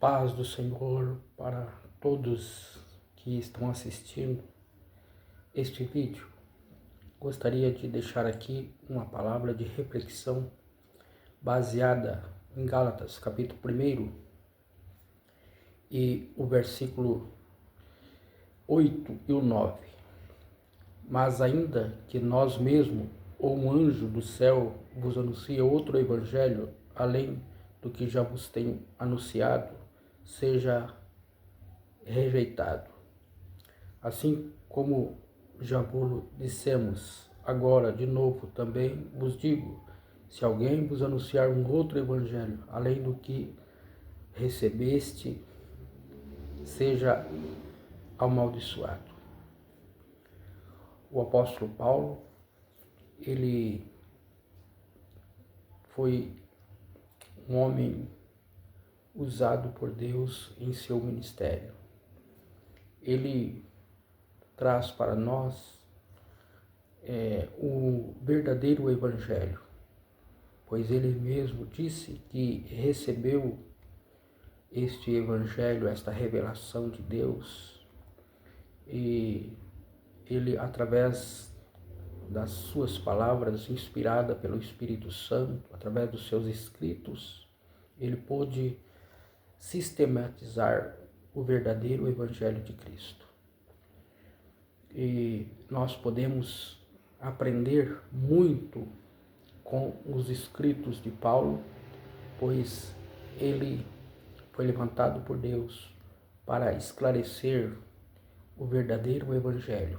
Paz do Senhor para todos que estão assistindo este vídeo. Gostaria de deixar aqui uma palavra de reflexão baseada em Gálatas, capítulo 1 e o versículo 8 e o 9. Mas ainda que nós mesmos ou um anjo do céu vos anuncie outro evangelho, além do que já vos tenho anunciado, seja rejeitado. Assim como já vos dissemos, agora de novo também vos digo, se alguém vos anunciar um outro evangelho, além do que recebeste, seja amaldiçoado. O apóstolo Paulo, ele foi um homem usado por Deus em seu ministério. Ele traz para nós o verdadeiro evangelho, pois ele mesmo disse que recebeu este evangelho, esta revelação de Deus, e ele, através das suas palavras, inspirada pelo Espírito Santo, através dos seus escritos, ele pôde sistematizar o verdadeiro evangelho de Cristo. E nós podemos aprender muito com os escritos de Paulo, pois ele foi levantado por Deus para esclarecer o verdadeiro evangelho,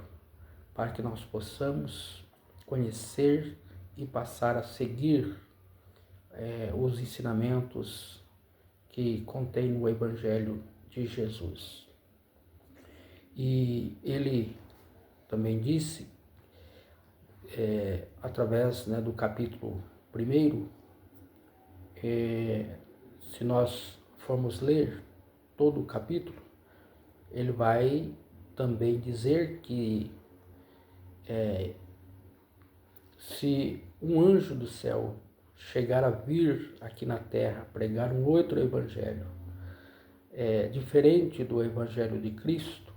para que nós possamos conhecer e passar a seguir os ensinamentos que contém no evangelho de Jesus. E ele também disse, através do capítulo 1, se nós formos ler todo o capítulo, ele vai também dizer que se um anjo do céu chegar a vir aqui na terra pregar um outro evangelho, diferente do evangelho de Cristo,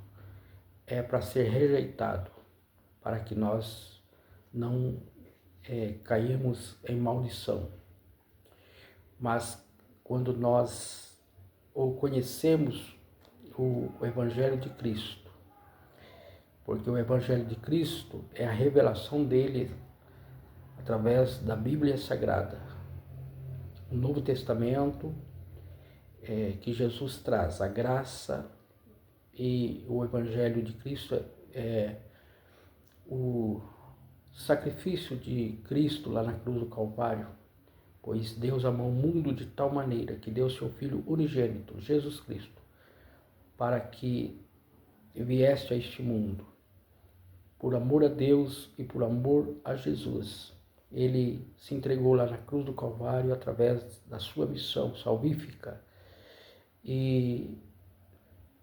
é para ser rejeitado, para que nós não caímos em maldição. Mas quando nós conhecemos o evangelho de Cristo, porque o evangelho de Cristo é a revelação dele através da Bíblia Sagrada, o Novo Testamento, que Jesus traz, a graça, e o evangelho de Cristo é o sacrifício de Cristo lá na cruz do Calvário, pois Deus amou o mundo de tal maneira que deu seu Filho unigênito, Jesus Cristo, para que viesse a este mundo. Por amor a Deus e por amor a Jesus, ele se entregou lá na cruz do Calvário através da sua missão salvífica, e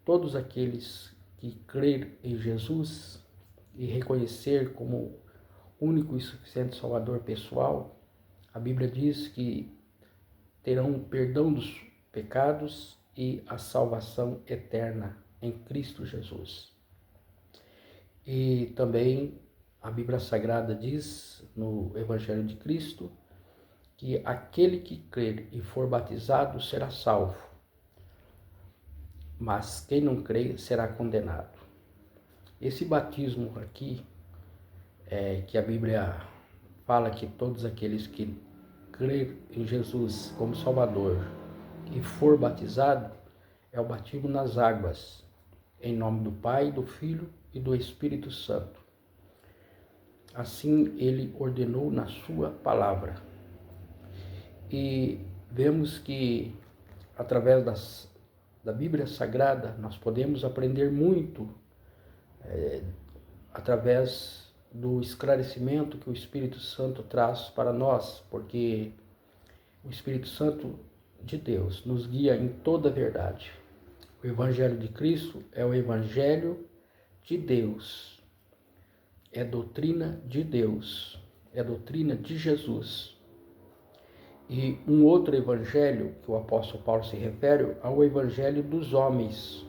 todos aqueles que crer em Jesus e reconhecer como único e suficiente Salvador pessoal, a Bíblia diz que terão perdão dos pecados e a salvação eterna em Cristo Jesus. E também a Bíblia Sagrada diz no Evangelho de Cristo que aquele que crer e for batizado será salvo, mas quem não crer será condenado. Esse batismo aqui, que a Bíblia fala que todos aqueles que crer em Jesus como Salvador e for batizado, é o batismo nas águas, em nome do Pai, do Filho e do Espírito Santo. Assim ele ordenou na sua palavra. E vemos que através da Bíblia Sagrada nós podemos aprender muito através do esclarecimento que o Espírito Santo traz para nós, porque o Espírito Santo de Deus nos guia em toda a verdade. O Evangelho de Cristo é o Evangelho de Deus, é doutrina de Deus, é doutrina de Jesus. E um outro evangelho que o apóstolo Paulo se refere ao evangelho dos homens.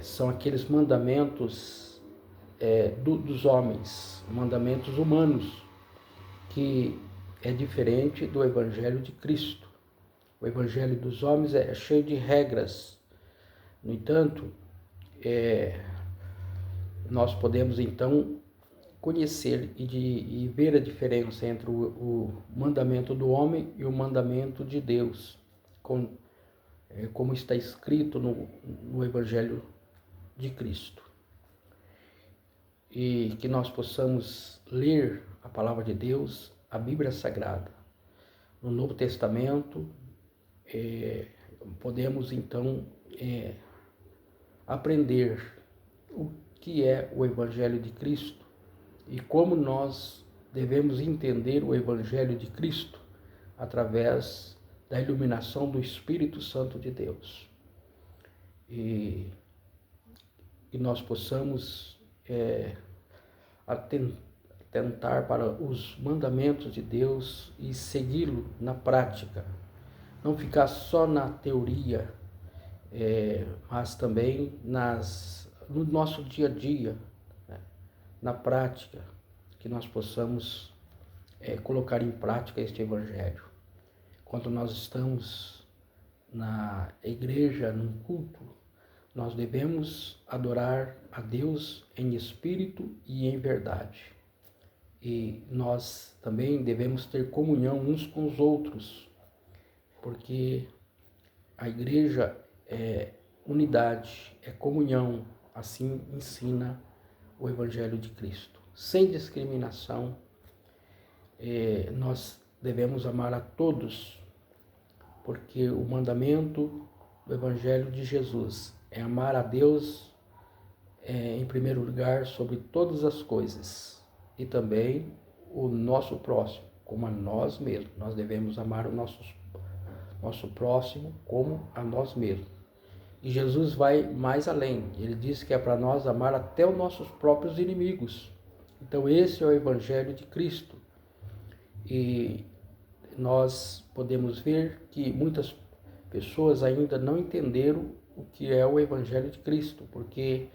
São aqueles mandamentos dos homens, mandamentos humanos, que é diferente do evangelho de Cristo. O evangelho dos homens é cheio de regras. No entanto, nós podemos então conhecer e ver a diferença entre o mandamento do homem e o mandamento de Deus, como está escrito no Evangelho de Cristo. E que nós possamos ler a palavra de Deus, a Bíblia Sagrada. No Novo Testamento, podemos então aprender o que é o Evangelho de Cristo e como nós devemos entender o Evangelho de Cristo através da iluminação do Espírito Santo de Deus. E nós possamos atentar para os mandamentos de Deus e segui-lo na prática. Não ficar só na teoria, mas também no nosso dia a dia, na prática, que nós possamos colocar em prática este Evangelho. Quando nós estamos na igreja, num culto, nós devemos adorar a Deus em espírito e em verdade. E nós também devemos ter comunhão uns com os outros, porque a igreja é unidade, é comunhão, assim ensina o Evangelho de Cristo. Sem discriminação, nós devemos amar a todos, porque o mandamento do Evangelho de Jesus é amar a Deus em primeiro lugar sobre todas as coisas e também o nosso próximo, como a nós mesmos. Nós devemos amar o nosso próximo como a nós mesmos. E Jesus vai mais além. Ele diz que é para nós amar até os nossos próprios inimigos. Então esse é o Evangelho de Cristo. E nós podemos ver que muitas pessoas ainda não entenderam o que é o Evangelho de Cristo, porque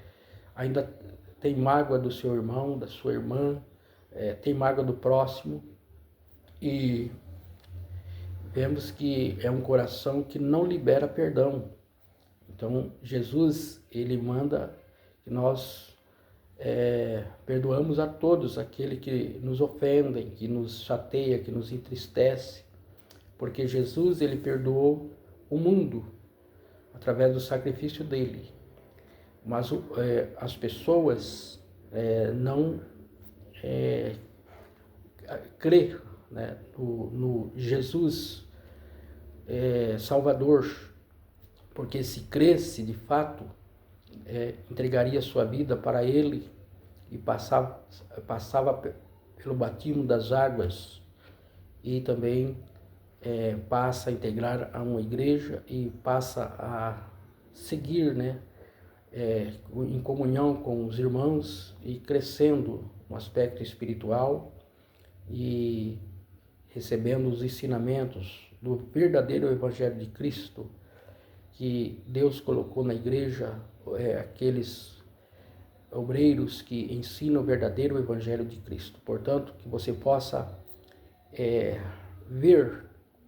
ainda tem mágoa do seu irmão, da sua irmã, tem mágoa do próximo, e vemos que é um coração que não libera perdão. Então Jesus, ele manda que nós perdoamos a todos aquele que nos ofendem, que nos chateia, que nos entristece, porque Jesus, ele perdoou o mundo através do sacrifício dele. Mas as pessoas não crê, né, no Jesus Salvador, porque se cresce de fato, entregaria sua vida para ele e passava pelo batismo das águas e também passa a integrar a uma igreja e passa a seguir, né, em comunhão com os irmãos e crescendo no aspecto espiritual e recebendo os ensinamentos do verdadeiro Evangelho de Cristo, que Deus colocou na igreja, aqueles obreiros que ensinam o verdadeiro Evangelho de Cristo. Portanto, que você possa ver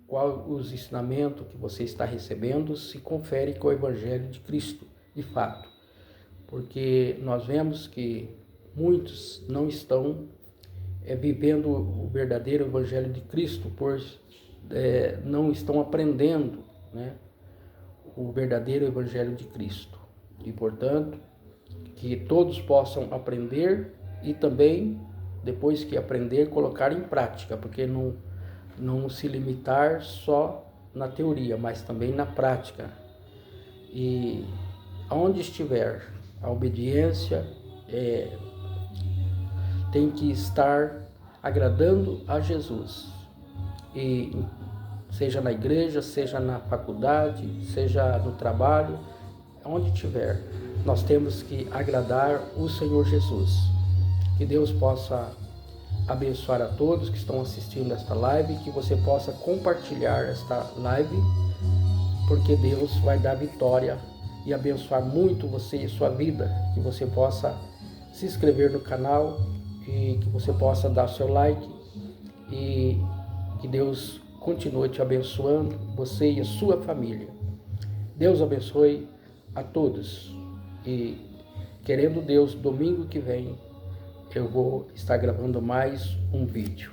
qual os ensinamentos que você está recebendo se confere com o Evangelho de Cristo, de fato. Porque nós vemos que muitos não estão vivendo o verdadeiro Evangelho de Cristo, pois não estão aprendendo, né, o verdadeiro Evangelho de Cristo. E, portanto, que todos possam aprender e também, depois que aprender, colocar em prática, porque não se limitar só na teoria, mas também na prática. E aonde estiver, a obediência tem que estar agradando a Jesus. E seja na igreja, seja na faculdade, seja no trabalho, onde estiver, nós temos que agradar o Senhor Jesus. Que Deus possa abençoar a todos que estão assistindo esta live, que você possa compartilhar esta live, porque Deus vai dar vitória e abençoar muito você e sua vida, que você possa se inscrever no canal e que você possa dar seu like e que Deus continue te abençoando, você e a sua família. Deus abençoe a todos e, querendo Deus, domingo que vem eu vou estar gravando mais um vídeo.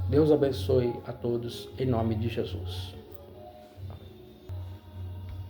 Deus abençoe a todos em nome de Jesus.